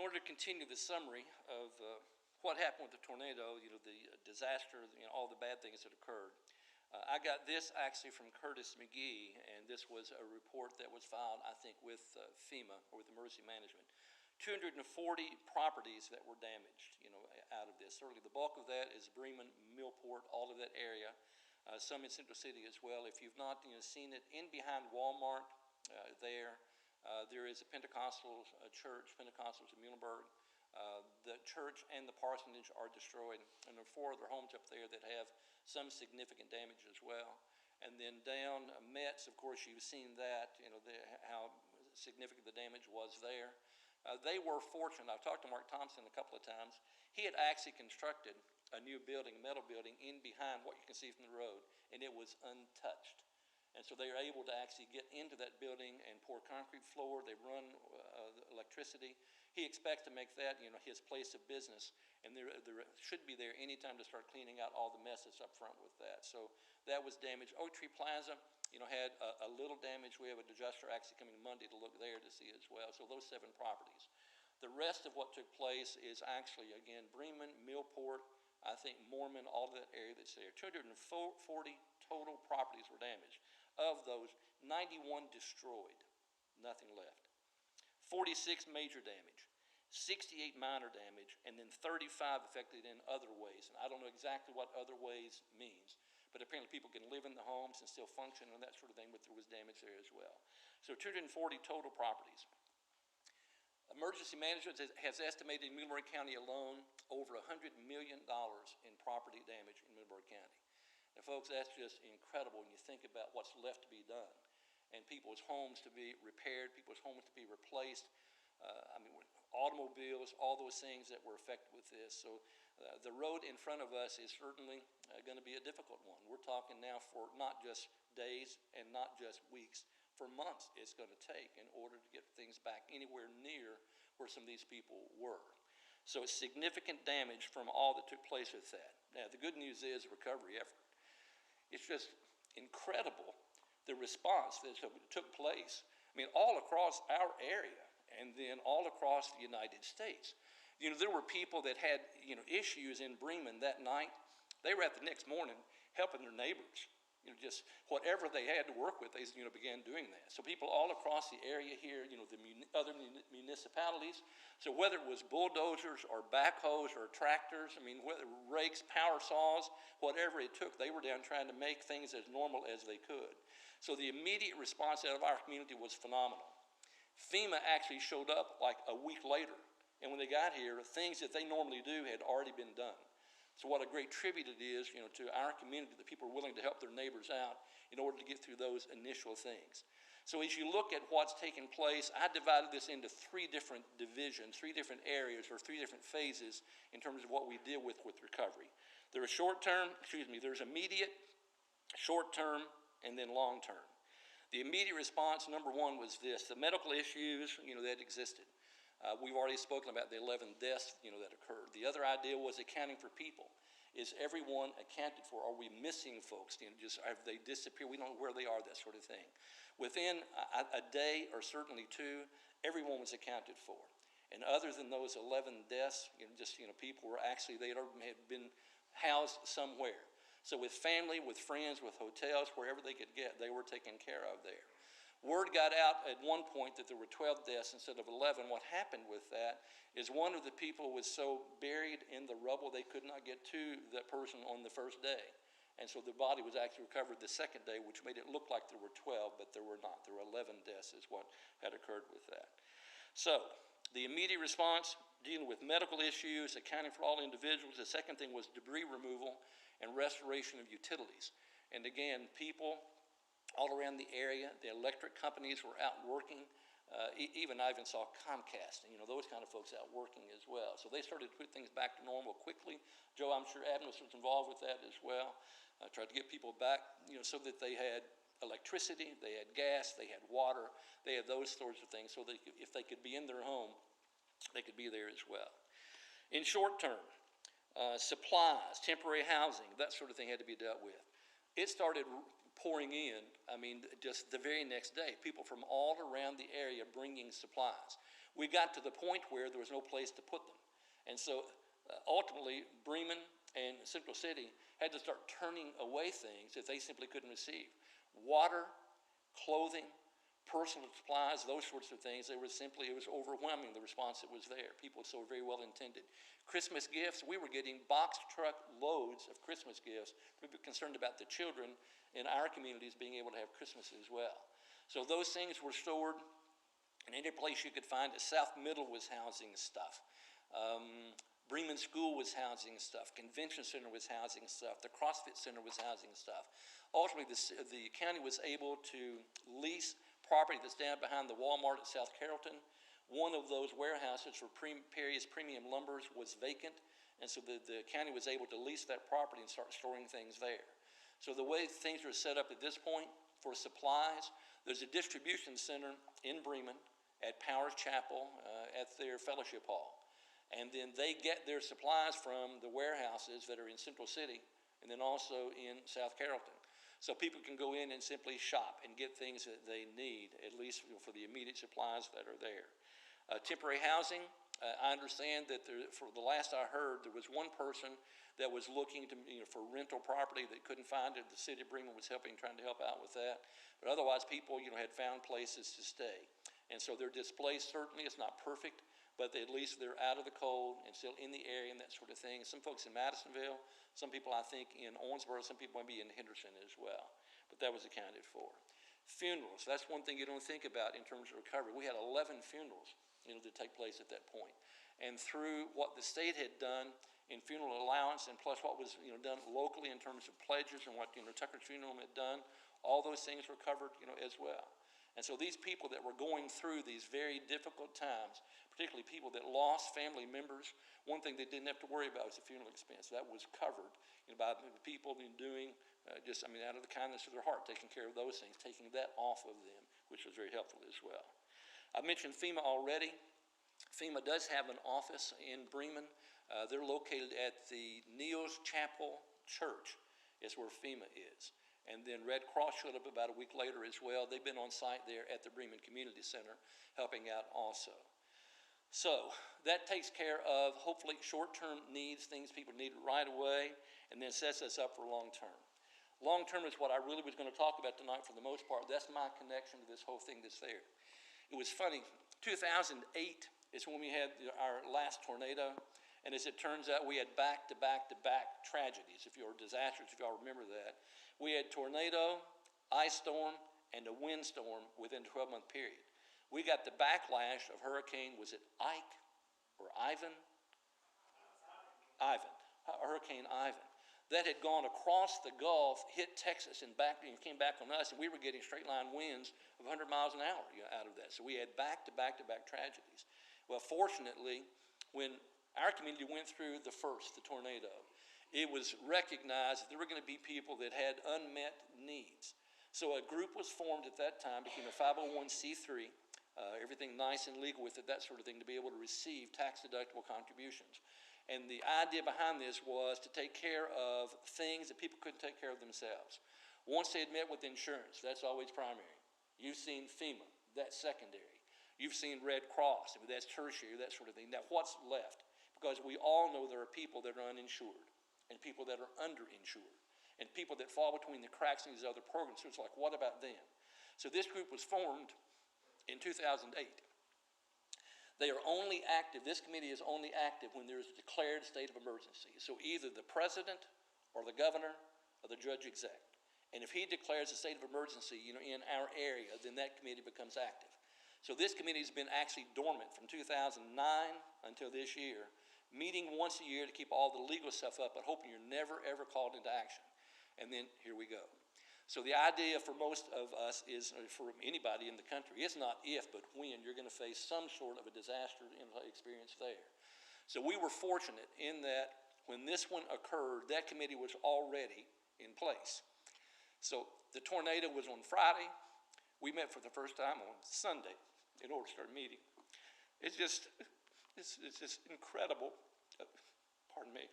order to continue the summary of what happened with the tornado, the disaster, all the bad things that occurred, I got this actually from Curtis McGee, and this was a report that was filed, I think, with FEMA, or with Emergency Management. 240 properties that were damaged, out of this. Certainly the bulk of that is Bremen, Millport, all of that area, some in Central City as well. If you've not seen it, in behind Walmart there is a Pentecostal church, Pentecostals in Muhlenberg. The church and the parsonage are destroyed, and there are 4 other homes up there that have some significant damage as well. And then down Metz, of course, you've seen that, how significant the damage was there. They were fortunate. I've talked to Mark Thompson a couple of times. He had actually constructed a new building, a metal building, in behind what you can see from the road, and it was untouched. And so they were able to actually get into that building and pour concrete floor. They run electricity. He expects to make that, his place of business, and there should be there anytime to start cleaning out all the messes up front with that. So that was damaged. Oak Tree Plaza, had a little damage. We have a adjuster actually coming Monday to look there to see as well. So those 7 properties. The rest of what took place is actually, again, Bremen, Millport, I think Mormon, all of that area that's there. 240 total properties were damaged. Of those, 91 destroyed, nothing left. 46 major damage, 68 minor damage, and then 35 affected in other ways. And I don't know exactly what other ways means, but apparently people can live in the homes and still function and that sort of thing, but there was damage there as well. So 240 total properties. Emergency Management has estimated in Muhlenberg County alone over $100 million in property damage in Muhlenberg County. And folks, that's just incredible when you think about what's left to be done, and people's homes to be repaired, people's homes to be replaced. Automobiles, all those things that were affected with this. So the road in front of us is certainly going to be a difficult one. We're talking now for not just days and not just weeks, for months it's going to take in order to get things back anywhere near where some of these people were. So it's significant damage from all that took place with that. Now, the good news is the recovery effort. It's just incredible, the response that took place. All across our area and then all across the United States. There were people that had, issues in Bremen that night. They were at the next morning helping their neighbors. Just whatever they had to work with, they began doing that. So people all across the area here, the other municipalities. So whether it was bulldozers or backhoes or tractors, whether rakes, power saws, whatever it took, they were down trying to make things as normal as they could. So the immediate response out of our community was phenomenal. FEMA actually showed up like a week later, and when they got here, things that they normally do had already been done. So what a great tribute it is, to our community, that people are willing to help their neighbors out in order to get through those initial things. So as you look at what's taken place, I divided this into 3 different divisions, 3 different areas, or 3 different phases in terms of what we deal with recovery. There's there's immediate, short-term, and then long-term. The immediate response, number 1, was this: the medical issues, that existed. We've already spoken about the 11 deaths, that occurred. The other idea was accounting for people. Is everyone accounted for? Are we missing folks? Have they disappeared? We don't know where they are, that sort of thing. Within a day, or certainly 2, everyone was accounted for. And other than those 11 deaths, people were actually, they had been housed somewhere. So with family, with friends, with hotels, wherever they could get, they were taken care of there. Word got out at one point that there were 12 deaths instead of 11. What happened with that is one of the people was so buried in the rubble they could not get to that person on the first day. And so the body was actually recovered the second day, which made it look like there were 12, but there were not. There were 11 deaths is what had occurred with that. So the immediate response, dealing with medical issues, accounting for all individuals. The second thing was debris removal and restoration of utilities. And again, people all around the area, the electric companies were out working. Even I even saw Comcast, and those kind of folks out working as well. So they started to put things back to normal quickly. Joe, I'm sure Adams was involved with that as well. Tried to get people back, so that they had electricity, they had gas, they had water, they had those sorts of things, so that if they could be in their home, they could be there as well. In short term, supplies, temporary housing, that sort of thing had to be dealt with. It started pouring in, just the very next day, people from all around the area bringing supplies. We got to the point where there was no place to put them. And so ultimately, Bremen and Central City had to start turning away things that they simply couldn't receive. Water, clothing, personal supplies, those sorts of things, it was overwhelming, the response that was there. People so very well intended. Christmas gifts, we were getting box truck loads of Christmas gifts. We were concerned about the children in our communities being able to have Christmas as well. So those things were stored in any place you could find it. South Middle was housing stuff. Bremen School was housing stuff. Convention Center was housing stuff. The CrossFit Center was housing stuff. Ultimately, the county was able to lease property that's down behind the Walmart at South Carrollton. One of those warehouses for Perry's Premium Lumbers was vacant, and so the county was able to lease that property and start storing things there. So the way things are set up at this point for supplies, there's a distribution center in Bremen at Powers Chapel at their fellowship hall. And then they get their supplies from the warehouses that are in Central City and then also in South Carrollton. So people can go in and simply shop and get things that they need, at least for the immediate supplies that are there. Temporary housing, I understand that for the last I heard, there was one person that was looking for rental property that couldn't find it. The city of Bremen was trying to help out with that. But otherwise, people had found places to stay. And so they're displaced. Certainly, it's not perfect, but at least they're out of the cold and still in the area and that sort of thing. Some folks in Madisonville, some people I think in Owensboro, some people might be in Henderson as well. But that was accounted for. Funerals, that's one thing you don't think about in terms of recovery. We had 11 funerals to take place at that point. And through what the state had done in funeral allowance and plus what was done locally in terms of pledges and what Tucker's Funeral had done, all those things were covered as well. And so these people that were going through these very difficult times, particularly people that lost family members, one thing they didn't have to worry about was the funeral expense. That was covered by people doing out of the kindness of their heart, taking care of those things, taking that off of them, which was very helpful as well. I mentioned FEMA already. FEMA does have an office in Bremen. They're located at the Neos Chapel Church is where FEMA is. And then Red Cross showed up about a week later as well. They've been on site there at the Bremen Community Center helping out also. So that takes care of hopefully short-term needs, things people need right away, and then sets us up for long-term. Long-term is what I really was going to talk about tonight for the most part. That's my connection to this whole thing that's there. It was funny, 2008 is when we had our last tornado, and as it turns out, we had back-to-back-to-back tragedies, disasters, if y'all remember that. We had tornado, ice storm, and a windstorm within a 12-month period. We got the backlash of hurricane, was it Ike or Ivan? Ivan, Hurricane Ivan. That had gone across the Gulf, hit Texas, and came back on us, and we were getting straight-line winds of 100 miles an hour out of that. So we had back-to-back-to-back tragedies. Well, fortunately, when our community went through the tornado, it was recognized that there were going to be people that had unmet needs. So a group was formed at that time, became a 501c3, everything nice and legal with it, that sort of thing, to be able to receive tax-deductible contributions. And the idea behind this was to take care of things that people couldn't take care of themselves. Once they had met with insurance, that's always primary. You've seen FEMA, that's secondary. You've seen Red Cross, that's tertiary, that sort of thing. Now what's left? Because we all know there are people that are uninsured and people that are underinsured and people that fall between the cracks in these other programs. So it's like, what about them? So this group was formed in 2008. They are only active, this committee is only active when there is a declared state of emergency. So either the president or the governor or the judge exec. And if he declares a state of emergency, in our area, then that committee becomes active. So this committee has been actually dormant from 2009 until this year, meeting once a year to keep all the legal stuff up, but hoping you're never, ever called into action. And then here we go. So the idea for most of us is, for anybody in the country, it's not if, but when you're going to face some sort of a disaster experience there. So we were fortunate in that when this one occurred, that committee was already in place. So the tornado was on Friday. We met for the first time on Sunday in order to start meeting. It's just incredible. Pardon me.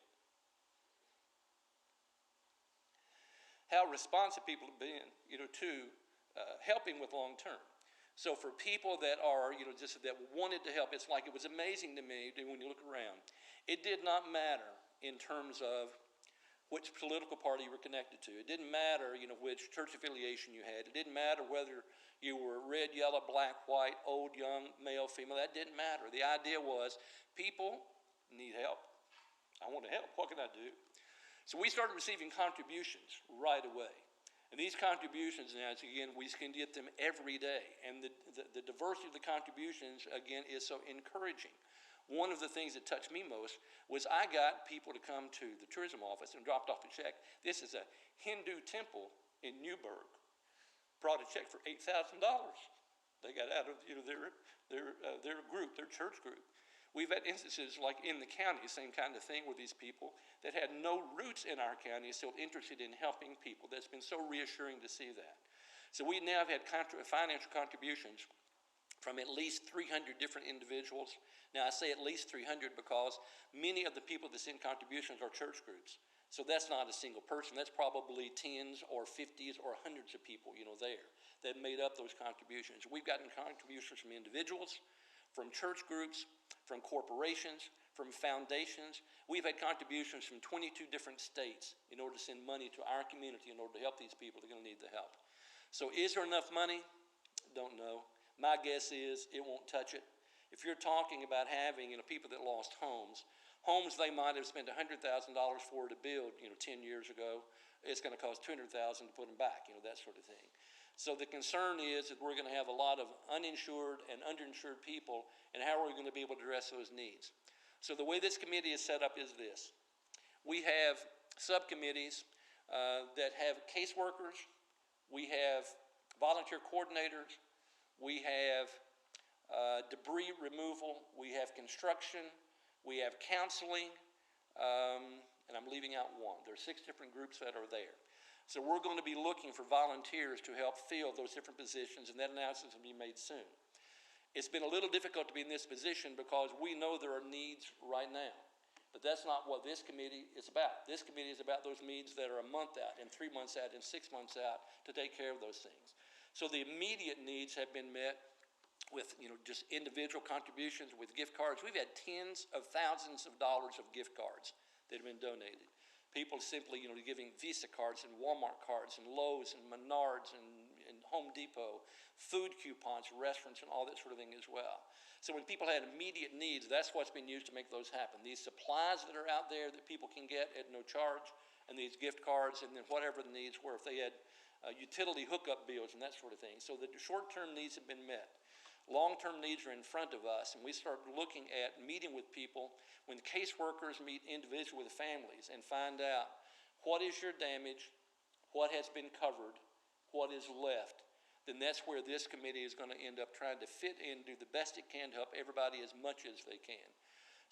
How responsive people have been, to helping with long term. So for people that are, just that wanted to help, it's like it was amazing to me when you look around. It did not matter in terms of which political party you were connected to. It didn't matter, which church affiliation you had. It didn't matter whether you were red, yellow, black, white, old, young, male, female. That didn't matter. The idea was people need help. I want to help. What can I do? So we started receiving contributions right away. And these contributions now, again, we can get them every day. And the diversity of the contributions, again, is so encouraging. One of the things that touched me most was I got people to come to the tourism office and dropped off a check. This is a Hindu temple in Newburgh. Brought a check for $8,000. They got out of their group, their church group. We've had instances like in the county, same kind of thing with these people that had no roots in our county, still interested in helping people. That's been so reassuring to see that. So we now have had financial contributions from at least 300 different individuals. Now I say at least 300 because many of the people that send contributions are church groups. So that's not a single person. That's probably tens or 50s or hundreds of people, there that made up those contributions. We've gotten contributions from individuals, from church groups, from corporations, from foundations. We've had contributions from 22 different states in order to send money to our community in order to help these people that are going to need the help. So is there enough money? Don't know. My guess is it won't touch it. If you're talking about having people that lost homes they might have spent $100,000 for to build 10 years ago, it's going to cost $200,000 to put them back, that sort of thing. So the concern is that we're going to have a lot of uninsured and underinsured people, and how are we going to be able to address those needs? So the way this committee is set up is this. We have subcommittees that have caseworkers, we have volunteer coordinators, we have debris removal, we have construction, we have counseling, and I'm leaving out one. There are 6 different groups that are there. So we're going to be looking for volunteers to help fill those different positions, and that announcement will be made soon. It's been a little difficult to be in this position because we know there are needs right now. But that's not what this committee is about. This committee is about those needs that are a month out and 3 months out and 6 months out to take care of those things. So the immediate needs have been met with just individual contributions with gift cards. We've had tens of thousands of dollars of gift cards that have been donated. People simply, giving Visa cards and Walmart cards and Lowe's and Menards and Home Depot, food coupons, restaurants, and all that sort of thing as well. So when people had immediate needs, that's what's been used to make those happen. These supplies that are out there that people can get at no charge, and these gift cards, and then whatever the needs were, if they had utility hookup bills and that sort of thing. So the short-term needs have been met. Long-term needs are in front of us, and we start looking at meeting with people when caseworkers meet individually with families and find out what is your damage, what has been covered, what is left. Then that's where this committee is going to end up trying to fit in, do the best it can to help everybody as much as they can.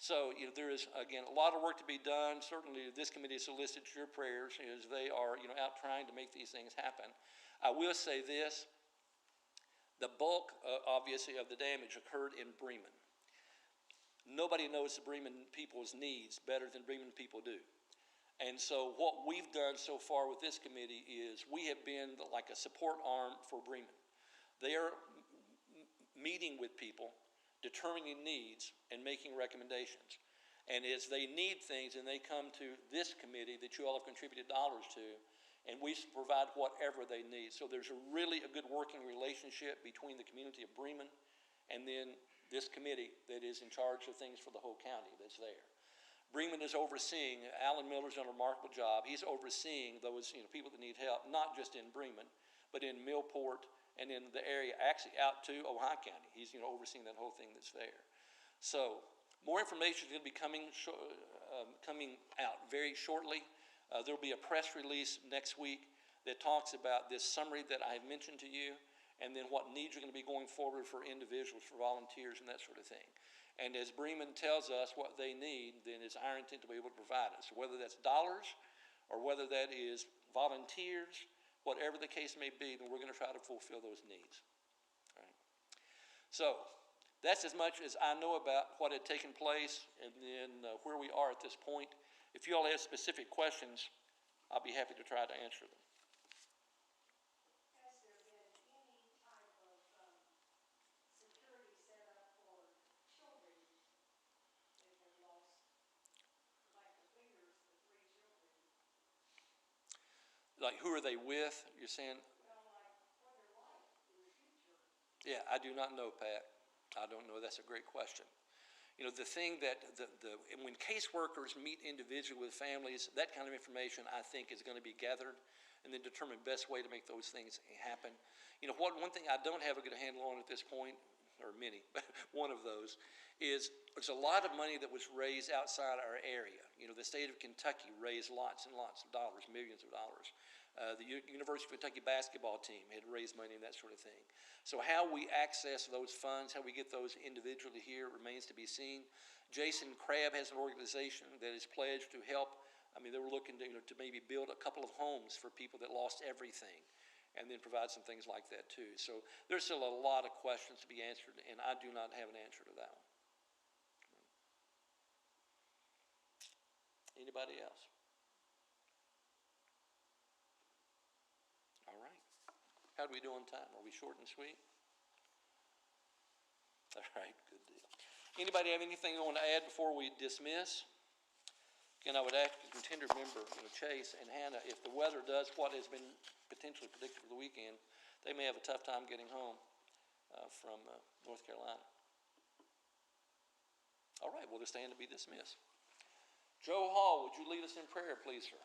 So there is, again, a lot of work to be done. Certainly this committee solicits your prayers as they are out trying to make these things happen. I will say this. The bulk, obviously, of the damage occurred in Bremen. Nobody knows the Bremen people's needs better than Bremen people do. And so what we've done so far with this committee is we have been like a support arm for Bremen. They are meeting with people, determining needs, and making recommendations. And as they need things and they come to this committee that you all have contributed dollars to, and we provide whatever they need. So there's a good working relationship between the community of Bremen and then this committee that is in charge of things for the whole county that's there. Bremen is overseeing, Alan Miller's done a remarkable job. He's overseeing those people that need help, not just in Bremen, but in Millport and in the area, actually out to Ohio County. He's overseeing that whole thing that's there. So more information is going to be coming out very shortly. There will be a press release next week that talks about this summary that I have mentioned to you, and then what needs are going to be going forward for individuals, for volunteers, and that sort of thing. And as Bremen tells us what they need, then it's our intent to be able to provide it. So whether that's dollars or whether that is volunteers, whatever the case may be, then we're going to try to fulfill those needs. All right. So that's as much as I know about what had taken place and then where we are at this point. If you all have specific questions, I'll be happy to try to answer them. Has there been any type of Like, who are they with, you're saying? Yeah, I do not know, Pat. I don't know. That's a great question. You know, the thing that and when caseworkers meet individually with families, that kind of information I think is going to be gathered and then determine best way to make those things happen. You know, one thing I don't have a good handle on at this point, or many, but one of those is there's a lot of money that was raised outside our area. You know, the state of Kentucky raised lots and lots of dollars, millions of dollars. The University of Kentucky basketball team had raised money and that sort of thing. So how we access those funds, how we get those individually here remains to be seen. Jason Crabb has an organization that is pledged to help. I mean, they were looking to, to maybe build a couple of homes for people that lost everything and then provide some things like that too. So there's still a lot of questions to be answered, and I do not have an answer to that one. Anybody else? All right. How do we do on time? Are we short and sweet? All right, good deal. Anybody have anything they want to add before we dismiss? Again, I would ask you to continue to remember, Chase and Hannah, if the weather does what has been potentially predicted for the weekend, they may have a tough time getting home from North Carolina. All right, we'll just stand to be dismissed. Joe Hall, would you lead us in prayer, please, sir?